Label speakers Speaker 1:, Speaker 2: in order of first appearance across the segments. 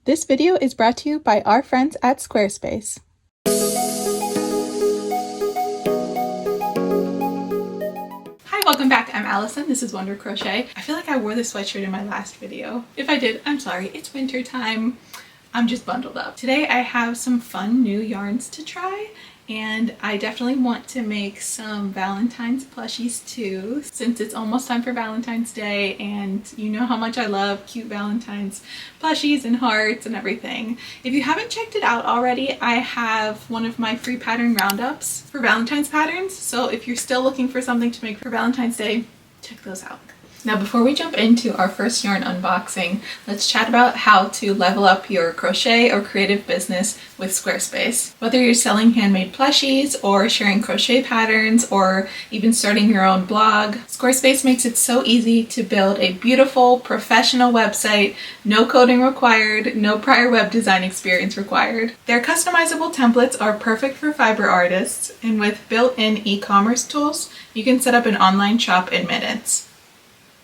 Speaker 1: This video is brought to you by our friends at Squarespace. Hi, welcome back. I'm Allison. This is Wonder Crochet. I feel like I wore this sweatshirt in my last video. If I did, I'm sorry. It's winter time. I'm just bundled up. Today I have some fun new yarns to try, and I definitely want to make some Valentine's plushies too, since it's almost time for Valentine's Day, and you know how much I love cute Valentine's plushies and hearts and everything. If you haven't checked it out already, I have one of my free pattern roundups for Valentine's patterns, so if you're still looking for something to make for Valentine's Day, check those out. Now, before we jump into our first yarn unboxing, let's chat about how to level up your crochet or creative business with Squarespace. Whether you're selling handmade plushies or sharing crochet patterns or even starting your own blog, Squarespace makes it so easy to build a beautiful, professional website, no coding required, no prior web design experience required. Their customizable templates are perfect for fiber artists, and with built-in e-commerce tools, you can set up an online shop in minutes.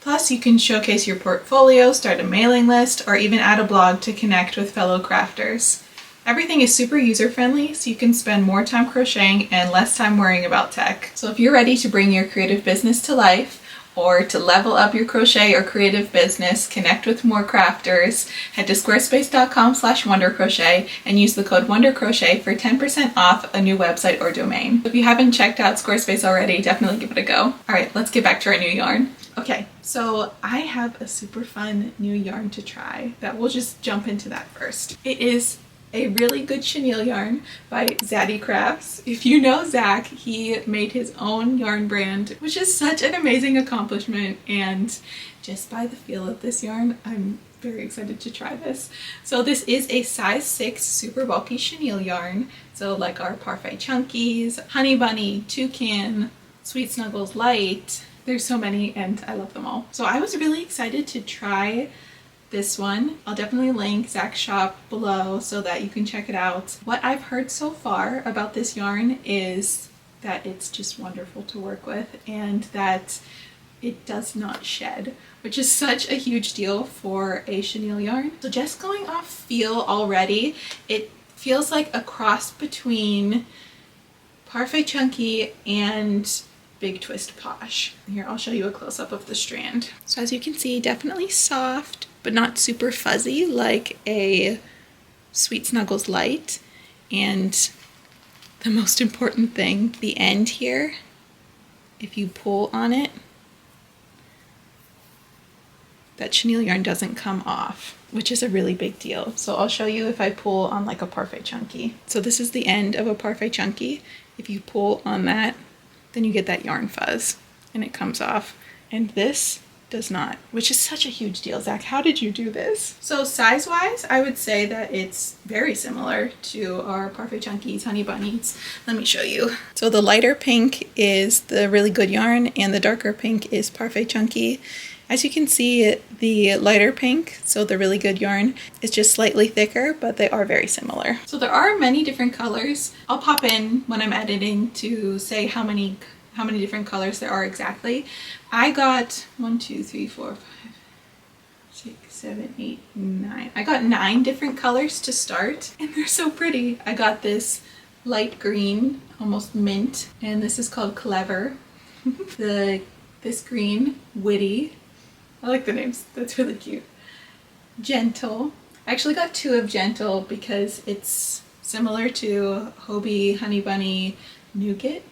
Speaker 1: Plus, you can showcase your portfolio, start a mailing list, or even add a blog to connect with fellow crafters. Everything is super user-friendly, so you can spend more time crocheting and less time worrying about tech. So if you're ready to bring your creative business to life, or to level up your crochet or creative business, connect with more crafters, head to squarespace.com/wondercrochet and use the code WonderCrochet for 10% off a new website or domain. If you haven't checked out Squarespace already, definitely give it a go. All right, let's get back to our new yarn. Okay, so I have a super fun new yarn to try that we'll just jump into that first. It is a really good chenille yarn by Zaddy Crafts. If you know Zach, he made his own yarn brand, which is such an amazing accomplishment, and just by the feel of this yarn, I'm very excited to try this. So this is a size 6 super bulky chenille yarn. So like our Parfait Chunkies, Honey Bunny, Toucan, Sweet Snuggles Light. There's so many and I love them all. So I was really excited to try this one. I'll definitely link Zach's shop below so that you can check it out. What I've heard so far about this yarn is that it's just wonderful to work with and that it does not shed, which is such a huge deal for a chenille yarn. So just going off feel already, it feels like a cross between Parfait Chunky and Big Twist Posh. Here, I'll show you a close-up of the strand. So as you can see, definitely soft, but not super fuzzy like a Sweet Snuggles Light. And the most important thing, the end here, if you pull on it, that chenille yarn doesn't come off, which is a really big deal. So I'll show you if I pull on like a Parfait Chunky. So this is the end of a Parfait Chunky. If you pull on that, then you get that yarn fuzz and it comes off. And this does not, which is such a huge deal. Zach, how did you do this? So size-wise, I would say that it's very similar to our Parfait Chunkies, Honey Bunnies. Let me show you. So the lighter pink is the really good yarn and the darker pink is Parfait Chunky. As you can see, the lighter pink, so the really good yarn, is just slightly thicker, but they are very similar. So there are many different colors. I'll pop in when I'm editing to say how many different colors there are exactly. I got 1, 2, 3, 4, 5, 6, 7, 8, 9. I got 9 different colors to start, and they're so pretty. I got this light green, almost mint, and this is called Clever. This green, Witty. I like the names, that's really cute. Gentle. I actually got 2 of Gentle because it's similar to Hobie, Honey Bunny, Nougat,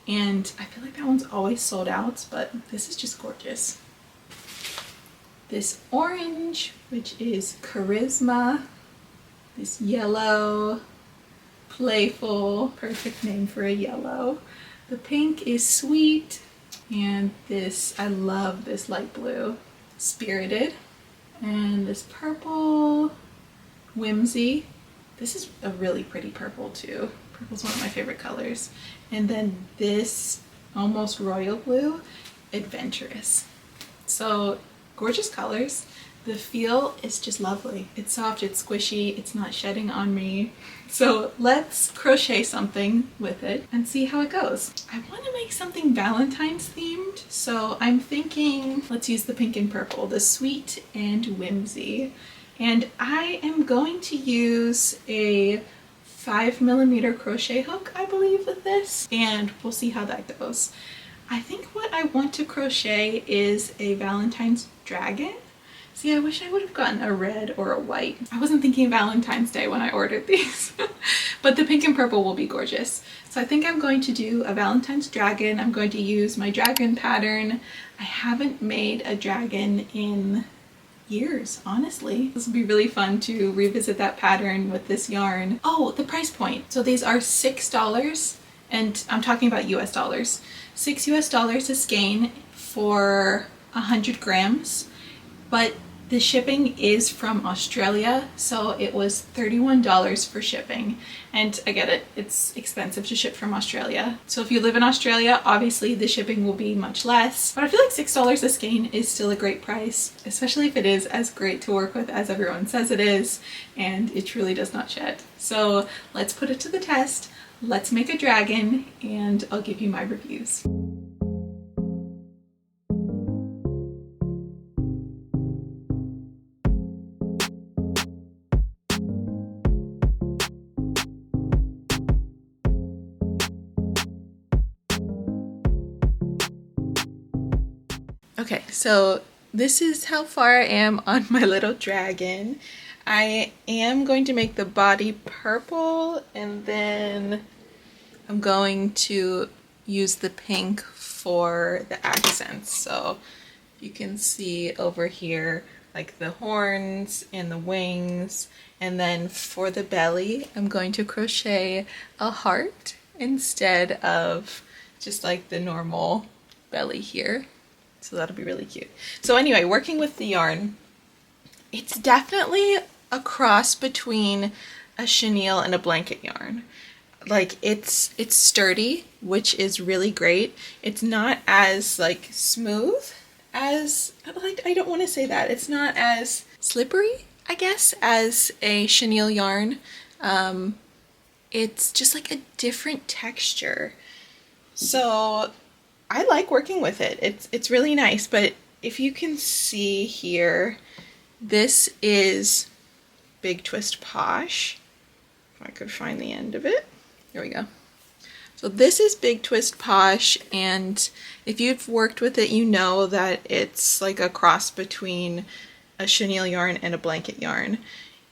Speaker 1: and I feel like that one's always sold out, but this is just gorgeous. This orange, which is Charisma. This yellow, Playful, perfect name for a yellow. The pink is Sweet, and this, I love this light blue, Spirited, and this purple, Whimsy. This is a really pretty purple too. Purple's one of my favorite colors. And then this almost royal blue, Adventurous. So gorgeous colors. The feel is just lovely. It's soft, it's squishy, it's not shedding on me. So let's crochet something with it and see how it goes. I want to make something Valentine's themed, so I'm thinking let's use the pink and purple, the Sweet and Whimsy. And I am going to use a 5mm crochet hook, I believe, with this, and we'll see how that goes. I think what I want to crochet is a Valentine's dragon. See, I wish I would have gotten a red or a white. I wasn't thinking Valentine's Day when I ordered these, but the pink and purple will be gorgeous. So I think I'm going to do a Valentine's dragon. I'm going to use my dragon pattern. I haven't made a dragon in years, honestly. This will be really fun to revisit that pattern with this yarn. Oh, the price point. So these are $6, and I'm talking about US dollars. $6 US a skein for 100 grams, but the shipping is from Australia, so it was $31 for shipping. And I get it, it's expensive to ship from Australia. So if you live in Australia, obviously the shipping will be much less. But I feel like $6 a skein is still a great price, especially if it is as great to work with as everyone says it is, and it truly does not shed. So let's put it to the test. Let's make a dragon, and I'll give you my reviews. Okay, so this is how far I am on my little dragon. I am going to make the body purple, and then I'm going to use the pink for the accents. So you can see over here like the horns and the wings, and then for the belly I'm going to crochet a heart instead of just like the normal belly here. So that'll be really cute. So anyway, working with the yarn, it's definitely a cross between a chenille and a blanket yarn. Like it's sturdy, which is really great. It's not as like smooth as, I don't want to say that. It's not as slippery, I guess, as a chenille yarn. It's just like a different texture. So I like working with it. It's really nice, but if you can see here, this is Big Twist Posh. If I could find the end of it. Here we go. So this is Big Twist Posh, and if you've worked with it, you know that it's like a cross between a chenille yarn and a blanket yarn.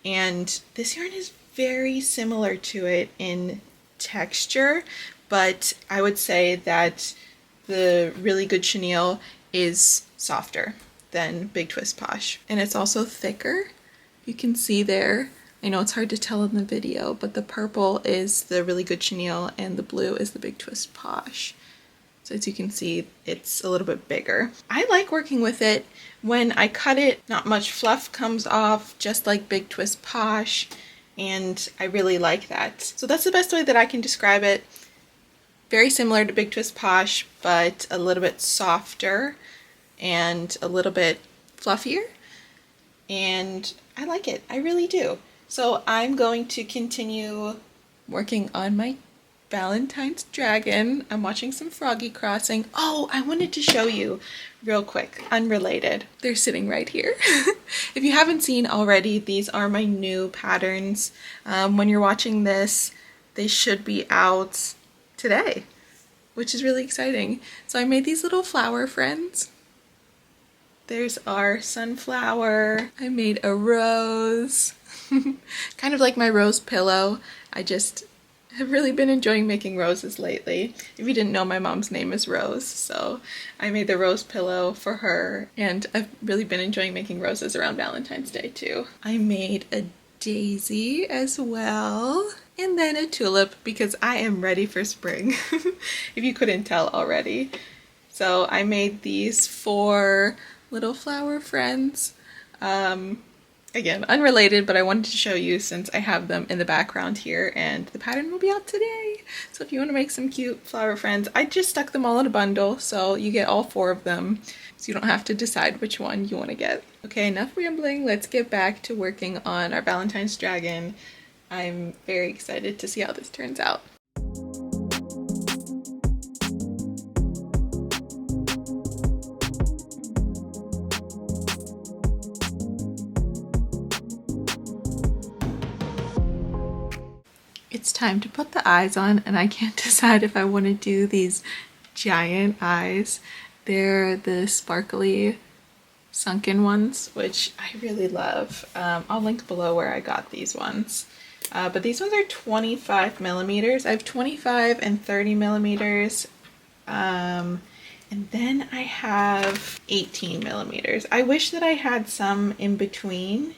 Speaker 1: And this yarn is very similar to it in texture, but I would say that the really good chenille is softer than Big Twist Posh. And it's also thicker. You can see there. I know it's hard to tell in the video, but the purple is the really good chenille and the blue is the Big Twist Posh. So as you can see, it's a little bit bigger. I like working with it. When I cut it, not much fluff comes off, just like Big Twist Posh, and I really like that. So that's the best way that I can describe it. Very similar to Big Twist Posh, but a little bit softer and a little bit fluffier. And I like it. I really do. So I'm going to continue working on my Valentine's dragon. I'm watching some Froggy Crossing. Oh, I wanted to show you real quick, unrelated. They're sitting right here. If you haven't seen already, these are my new patterns. When you're watching this, they should be out today, which is really exciting. So I made these little flower friends. There's our sunflower. I made a rose. Kind of like my rose pillow. I just have really been enjoying making roses lately. If you didn't know, my mom's name is Rose, so I made the rose pillow for her, and I've really been enjoying making roses around Valentine's Day too. I made a daisy as well, and then a tulip because I am ready for spring, if you couldn't tell already. So I made these 4 little flower friends. Again, unrelated, but I wanted to show you since I have them in the background here, and the pattern will be out today. So if you want to make some cute flower friends, I just stuck them all in a bundle, so you get all 4 of them, so you don't have to decide which one you want to get. Okay, enough rambling. Let's get back to working on our Valentine's dragon. I'm very excited to see how this turns out. it's time to put the eyes on, and I can't decide if I want to do these giant eyes. They're the sparkly sunken ones, which I really love. I'll link below where I got these ones. But these ones are 25 millimeters. I have 25 and 30 millimeters. And then I have 18 millimeters. I wish that I had some in between.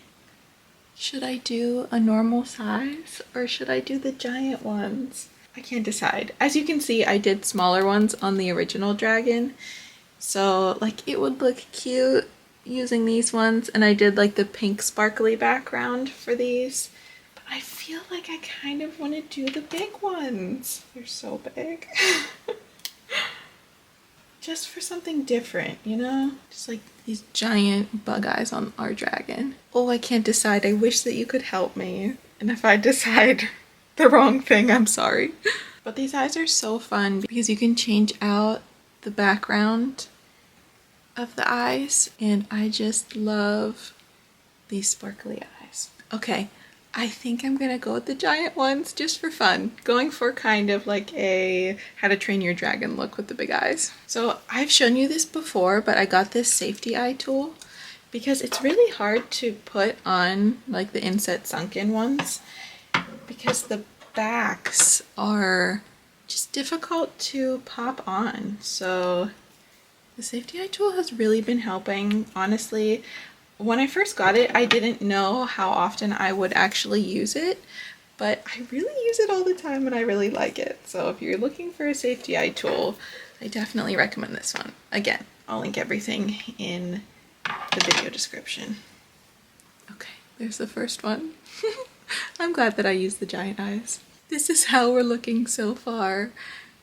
Speaker 1: Should I do a normal size or should I do the giant ones? I can't decide. As you can see, I did smaller ones on the original dragon. So like it would look cute using these ones, and I did like the pink sparkly background for these. But I feel like I kind of want to do the big ones. They're so big. Just for something different, you know? Just like these giant bug eyes on our dragon. Oh, I can't decide. I wish that you could help me. And if I decide the wrong thing, I'm sorry. But these eyes are so fun because you can change out the background of the eyes. And I just love these sparkly eyes. Okay, I think I'm gonna go with the giant ones just for fun. Going for kind of like a How to Train Your Dragon look with the big eyes. So I've shown you this before, but I got this safety eye tool because it's really hard to put on like the inset sunken ones because the backs are just difficult to pop on. So the safety eye tool has really been helping, honestly. When I first got it, I didn't know how often I would actually use it, but I really use it all the time and I really like it. So if you're looking for a safety eye tool, I definitely recommend this one. Again, I'll link everything in the video description. Okay, there's the first one. I'm glad that I used the giant eyes. This is how we're looking so far.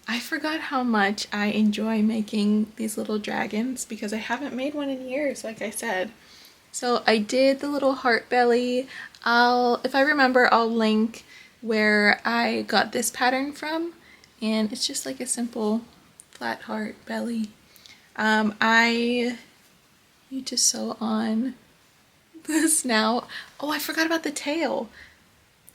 Speaker 1: I forgot how much I enjoy making these little dragons because I haven't made one in years, like I said. So I did the little heart belly. If I remember, I'll link where I got this pattern from, and it's just like a simple flat heart belly. I need to sew on the snout. Oh, I forgot about the tail.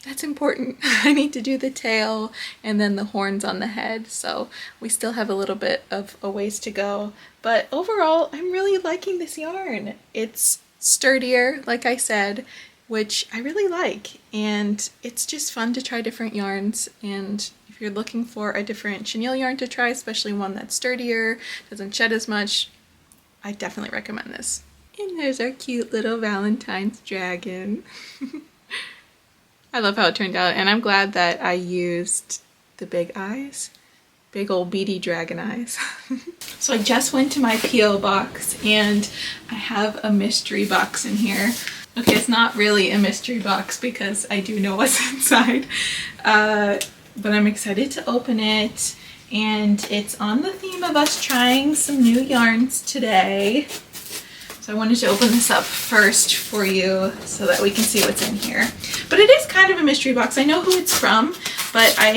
Speaker 1: That's important. I need to do the tail and then the horns on the head, so we still have a little bit of a ways to go. But overall, I'm really liking this yarn. It's sturdier, like I said, which I really like, and it's just fun to try different yarns. And if you're looking for a different chenille yarn to try, especially one that's sturdier, doesn't shed as much, I definitely recommend this. And there's our cute little Valentine's dragon. I love how it turned out, and I'm glad that I used the big eyes. Big old beady dragon eyes. So I just went to my P.O. box and I have a mystery box in here. Okay, it's not really a mystery box because I do know what's inside. But I'm excited to open it, and it's on the theme of us trying some new yarns today. So I wanted to open this up first for you so that we can see what's in here. But it is kind of a mystery box. I know who it's from, but I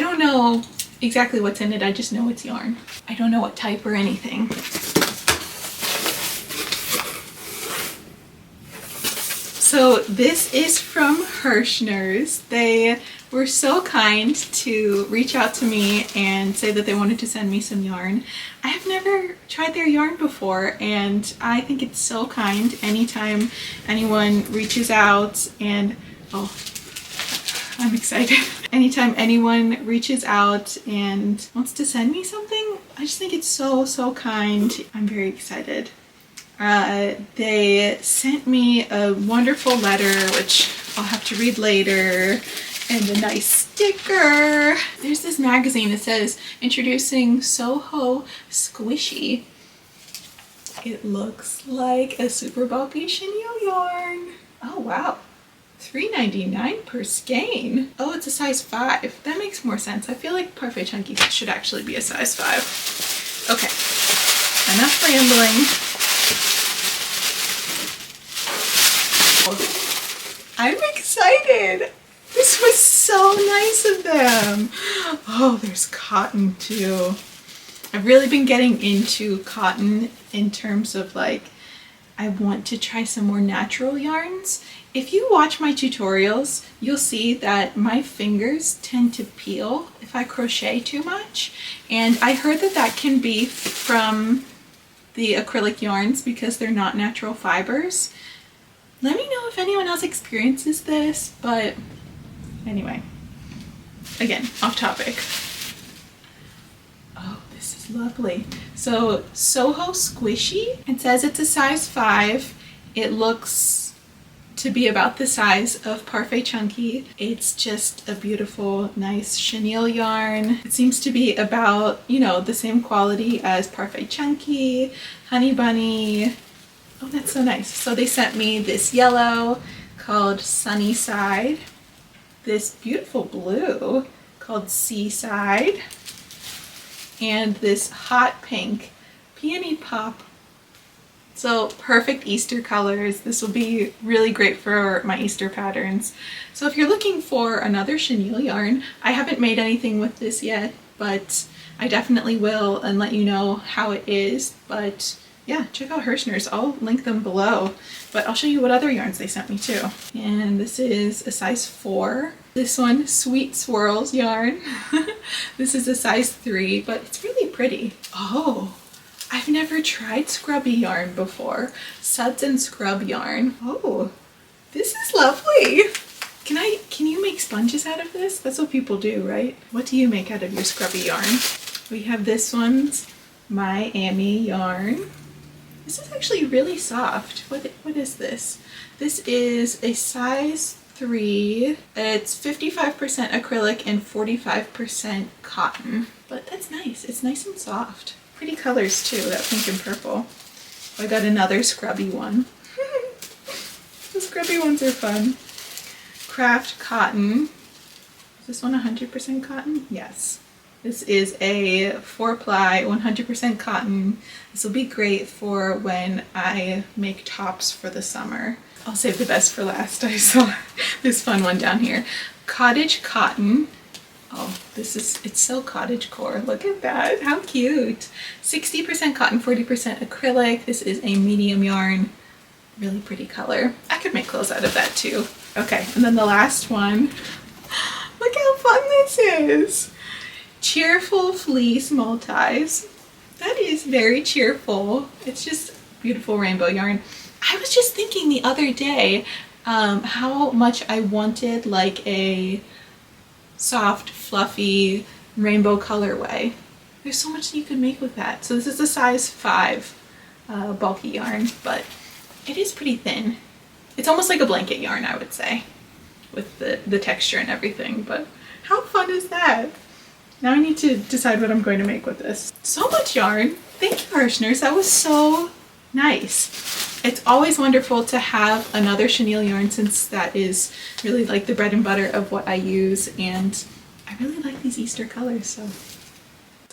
Speaker 1: don't know exactly what's in it. I just know it's yarn. I don't know what type or anything. So this is from Hirschner's. They were so kind to reach out to me and say that they wanted to send me some yarn. I have never tried their yarn before, and I think it's so kind. Anytime anyone reaches out and, oh, I'm excited. Anytime anyone reaches out and wants to send me something, I just think it's so, so kind. I'm very excited. They sent me a wonderful letter, which I'll have to read later, and a nice sticker. There's this magazine that says, introducing Soho Squishy. It looks like a super bulky chenille yarn. Oh wow. $3.99 per skein. Oh, it's a size 5. That makes more sense. I feel like Parfait Chunky should actually be a size 5. Okay, enough rambling. I'm excited. This was so nice of them. Oh, there's cotton too. I've really been getting into cotton in terms of like I want to try some more natural yarns. If you watch my tutorials, you'll see that my fingers tend to peel if I crochet too much. And I heard that that can be from the acrylic yarns because they're not natural fibers. Let me know if anyone else experiences this, but anyway, again, off topic. Oh, this is lovely. So Soho Squishy, it says it's a size 5. It looks to be about the size of Parfait Chunky. It's just a beautiful, nice chenille yarn. It seems to be about, you know, the same quality as Parfait Chunky, Honey Bunny. Oh, that's so nice. So they sent me this yellow called Sunny Side, this beautiful blue called Seaside, and this hot pink Peony Pop. So perfect Easter colors. This will be really great for my Easter patterns. So if you're looking for another chenille yarn, I haven't made anything with this yet, but I definitely will and let you know how it is. But yeah, check out Hirschner's. I'll link them below, but I'll show you what other yarns they sent me too. And this is a size 4. This one, Sweet Swirls yarn. This is a size 3, but it's really pretty. Oh, I've never tried scrubby yarn before. Suds and Scrub yarn. Oh, this is lovely. Can you make sponges out of this? That's what people do, right? What do you make out of your scrubby yarn? We have this one's Miami yarn. This is actually really soft. What is this? This is a size 3. It's 55% acrylic and 45% cotton. But that's nice. It's nice and soft. Pretty colors too, that pink and purple. I got another scrubby one. The scrubby ones are fun. Craft cotton. Is this one 100% cotton? Yes. This is a 4-ply 100% cotton. This will be great for when I make tops for the summer. I'll save the best for last. I saw this fun one down here. Cottage cotton. Oh, it's so cottagecore. Look at that. How cute. 60% cotton, 40% acrylic. This is a medium yarn. Really pretty color. I could make clothes out of that too. Okay, and then the last one. Look how fun this is. Cheerful Fleece Multis. That is very cheerful. It's just beautiful rainbow yarn. I was just thinking the other day how much I wanted like a soft, fluffy rainbow colorway. There's so much you could make with that. So this is a size 5 bulky yarn, but it is pretty thin. It's almost like a blanket yarn, I would say, with the texture and everything. But how fun is that? Now I need to decide what I'm going to make with this. So much yarn. Thank you, Hirschner's. That was so nice. It's always wonderful to have another chenille yarn since that is really like the bread and butter of what I use, and I really like these Easter colors. So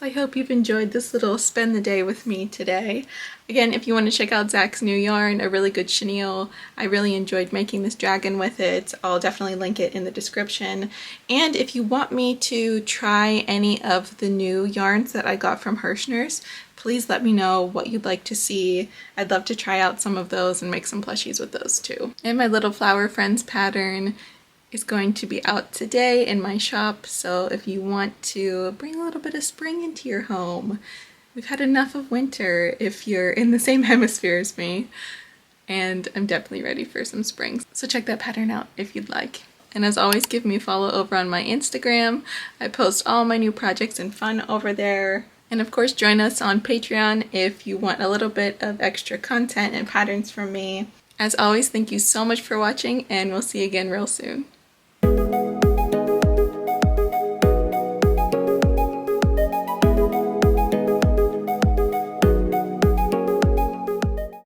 Speaker 1: I hope you've enjoyed this little spend the day with me today. Again, if you want to check out Zach's new yarn, a really good chenille, I really enjoyed making this dragon with it. I'll definitely link it in the description. And if you want me to try any of the new yarns that I got from Hirschner's, please let me know what you'd like to see. I'd love to try out some of those and make some plushies with those too. And my little flower friends pattern is going to be out today in my shop, so if you want to bring a little bit of spring into your home. We've had enough of winter if you're in the same hemisphere as me, and I'm definitely ready for some spring. So check that pattern out if you'd like. And as always, give me a follow over on my Instagram. I post all my new projects and fun over there. And of course, join us on Patreon if you want a little bit of extra content and patterns from me. As always, thank you so much for watching, and we'll see you again real soon.